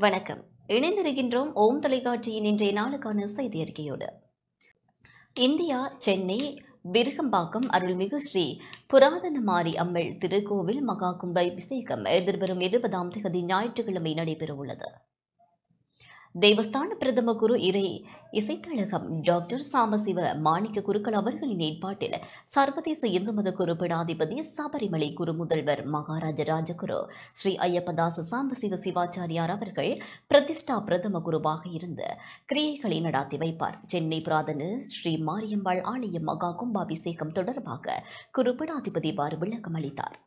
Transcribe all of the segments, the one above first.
வணக்கம். இணைந்திருக்கின்றோம் ஓம் தொலைக்காட்சியின் இன்றைய நாளுக்கான செய்தி அறிக்கையோடு. இந்தியா சென்னை விருகம்பாக்கம் அருள்மிகு ஸ்ரீ புராதன மாரி அம்மல் திருக்கோவில் மகா கும்ப அபிஷேகம் எதிர்வரும் 20ஆம் தேதி ஞாயிற்றுக்கிழமை நடைபெறவுள்ளது. தேவஸ்தான பிரதம குரு இறை இசைக்கழகம் டாக்டர் சாம்பசிவ மாணிக்க குருக்கள் அவர்களின் ஏற்பாட்டில் சர்வதேச இந்து மத குரு பீடாதிபதி சபரிமலை குரு முதல்வர் மகாராஜ ராஜகுரு ஸ்ரீ ஐயப்பதாச சாம்பசிவ சிவாச்சாரியார் அவர்கள் பிரதிஷ்டா பிரதம குருவாக இருந்து கிரியைகளை நடாத்தி வைப்பார். சென்னை புராதன ஸ்ரீ மாரியம்பாள் ஆலய மகா கும்பாபிஷேகம் தொடர்பாக குரு பீடாதிபதி இவ்வாறு விளக்கம் அளித்தார்.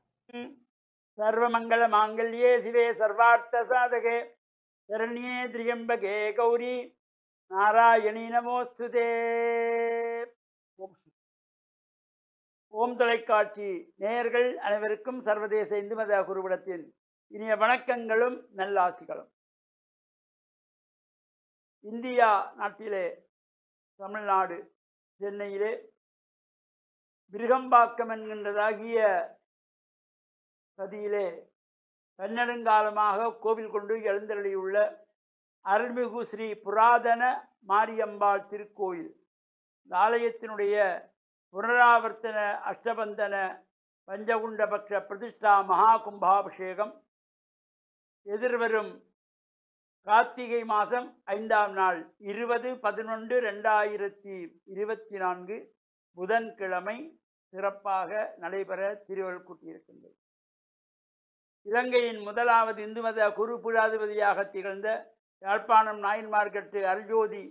சர்வமங்கள மாங்கல்யே சிவே சர்வார்த்த சாதகே சரண்யே திரியம்பகே கௌரி நாராயணி நமோஸ்துதே. ஓம் தொலைக்காட்சி நேயர்கள் அனைவருக்கும் சர்வதேச இந்து மத குருவிடத்தின் இனிய வணக்கங்களும் நல்லாசிகளும். இந்தியா நாட்டிலே தமிழ்நாடு சென்னையிலே விருகம்பாக்கம் என்கின்றதாகிய பதியிலே பன்னெடுங்காலமாக கோவில் கொண்டு எழுந்தருளியுள்ள அருள்மிகு ஸ்ரீ புராதன மாரியம்பாள் திருக்கோயில் இந்த ஆலயத்தினுடைய புனராவர்த்தன அஷ்டபந்தன பஞ்சகுண்டபக்ஷ பிரதிஷ்டா மகா கும்பாபிஷேகம் எதிர்வரும் கார்த்திகை மாதம் 5ஆம் நாள் 20/11/2024 புதன்கிழமை சிறப்பாக நடைபெற திருவள்ளுவர் கூட்டியிருக்கின்றது. இலங்கையின் முதலாவது இந்து மத குரு பீடாதிபதியாக திகழ்ந்த யாழ்ப்பாணம் நாயன்மார்கட்டு அருள்ஜோதி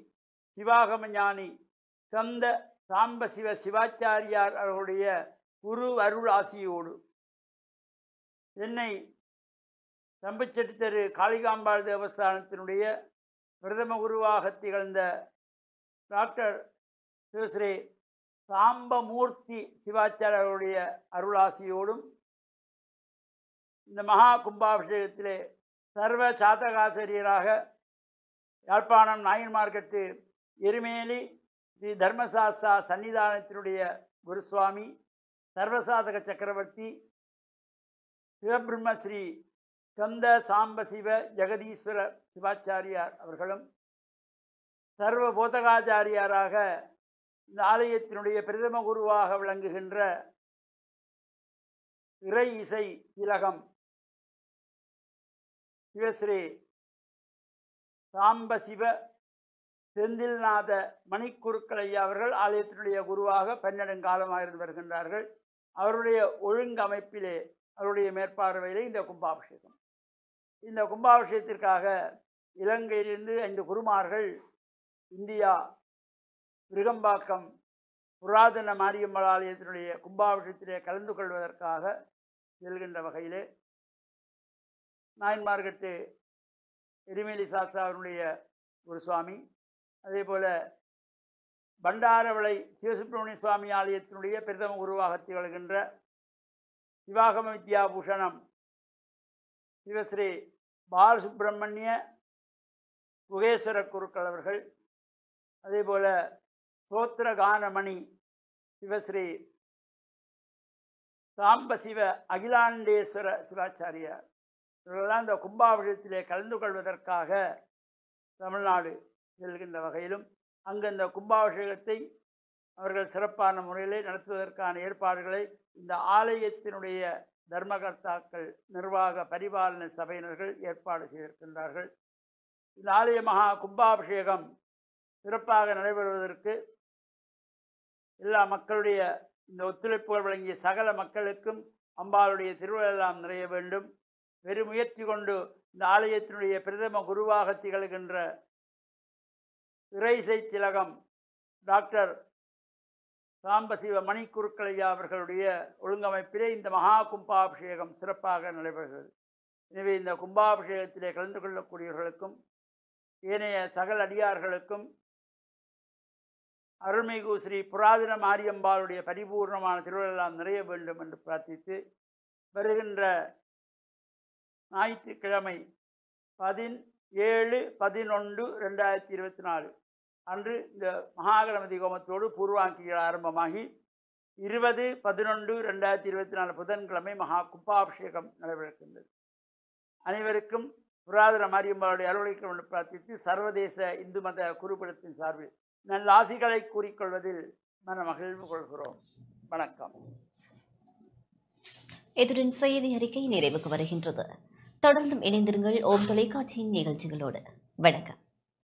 சிவாகம ஞானி சந்த சாம்பசிவ சிவாச்சாரியார் அவர்களுடைய குரு அருள் ஆசியோடு சென்னை தம்புச்செட்டி தெரு காளிகாம்பாள் தேவஸ்தானத்தினுடைய பிரதம குருவாக திகழ்ந்த டாக்டர் சிவஸ்ரீ சாம்பமூர்த்தி சிவாச்சாரியருடைய அருளாசியோடும் இந்த மகா கும்பாபிஷேகத்திலே சர்வ சாதகாசிரியராக யாழ்ப்பாணம் நாயன்மார்கட்டு எருமேலி ஸ்ரீ தர்மசாஸ்தா சன்னிதானத்தினுடைய குருசுவாமி சர்வசாதக சக்கரவர்த்தி சிவபிரம்மஸ்ரீ கந்த சாம்பசிவ ஜெகதீஸ்வர சிவாச்சாரியார் அவர்களும் சர்வ போதகாச்சாரியாராக இந்த ஆலயத்தினுடைய பிரதம குருவாக விளங்குகின்ற இறை இசை திலகம் சிவஸ்ரீ சாம்பசிவ செந்தில்நாத மணிக்குருக்கள் ஐயா அவர்கள் ஆலயத்தினுடைய குருவாக பன்னெடுங்காலமாக இருந்து வருகின்றார்கள். அவருடைய ஒழுங்கமைப்பிலே அவருடைய மேற்பார்வையிலே இந்த கும்பாபிஷேகம். இந்த கும்பாபிஷேகத்திற்காக இலங்கையிலிருந்து 5 குருமார்கள் இந்தியா விருகம்பாக்கம் புராதன மாரியம்மாள் ஆலயத்தினுடைய கும்பாபிஷேகத்திலே கலந்து கொள்வதற்காக செல்கின்ற வகையிலே நாயன்மார்கட்டு எரிமேலி சாஸ்திராவினுடைய குருசுவாமி, அதே போல் பண்டாரவளை சிவசுப்பிரமணிய சுவாமி ஆலயத்தினுடைய பிரதம குருவாக திகழ்கின்ற சிவாகம வித்யாபூஷணம் சிவஸ்ரீ பாலசுப்பிரமணிய குகேஸ்வர குருக்கள் அவர்கள், அதே போல் சோத்திரகானமணி சிவஸ்ரீ சாம்பசிவ அகிலாண்டேஸ்வர சிவாச்சாரியார் இவர்களெல்லாம் இந்த கும்பாபிஷேகத்திலே கலந்து கொள்வதற்காக தமிழ்நாடு செல்கின்ற வகையிலும் அங்கு இந்த கும்பாபிஷேகத்தை அவர்கள் சிறப்பான முறையிலே நடத்துவதற்கான ஏற்பாடுகளை இந்த ஆலயத்தினுடைய தர்மகர்த்தாக்கள் நிர்வாக பரிபாலன சபையினர்கள் ஏற்பாடு செய்திருக்கின்றார்கள். இந்த ஆலய மகா கும்பாபிஷேகம் சிறப்பாக நடைபெறுவதற்கு எல்லா மக்களுடைய இந்த ஒத்துழைப்புகள் வழங்கிய சகல மக்களுக்கும் அம்பாளுடைய திருவிழெல்லாம் நிறைய வேண்டும். வெறும் முயற்சி கொண்டு இந்த ஆலயத்தினுடைய பிரதம குருவாக திகழ்கின்ற இறைசை திலகம் டாக்டர் சாம்பசிவ மணிக்குருக்கள் ஐயா அவர்களுடைய ஒழுங்கமைப்பிலே இந்த மகா கும்பாபிஷேகம் சிறப்பாக நடைபெறுகிறது. எனவே இந்த கும்பாபிஷேகத்திலே கலந்து கொள்ளக்கூடியவர்களுக்கும் ஏனைய சகல அடியார்களுக்கும் அருள்மிகு ஸ்ரீ புராதன மாரியம்பாளுடைய பரிபூர்ணமான திருவிழெல்லாம் நிறைய வேண்டும் என்று பிரார்த்தித்து வருகின்ற ஞாயிற்றுக்கிழமை 17/11/2024 அன்று இந்த மகாகணபதி ஹோமத்தோடு பூர்வாங்கிகள் ஆரம்பமாகி 20/11/2024 புதன்கிழமை மகா கும்பாபிஷேகம் நடைபெறுகின்றது. அனைவருக்கும் புராதன மாரியம்பாளுடைய அருளைக்கு என்று பிரார்த்தித்து சர்வதேச இந்து மத குருபடத்தின் சார்பில் நல்ல ஆசிகளை கூறிக்கொள்வதில் மன மகிழ்வு கொள்கிறோம். வணக்கம். இத்துடன் செய்தி அறிக்கை நிறைவுக்கு வருகின்றது. தொடர்ந்தும் இணைந்திருங்கள் ஓம் தொலைக்காட்சியின் நிகழ்ச்சிகளோடு. வணக்கம்.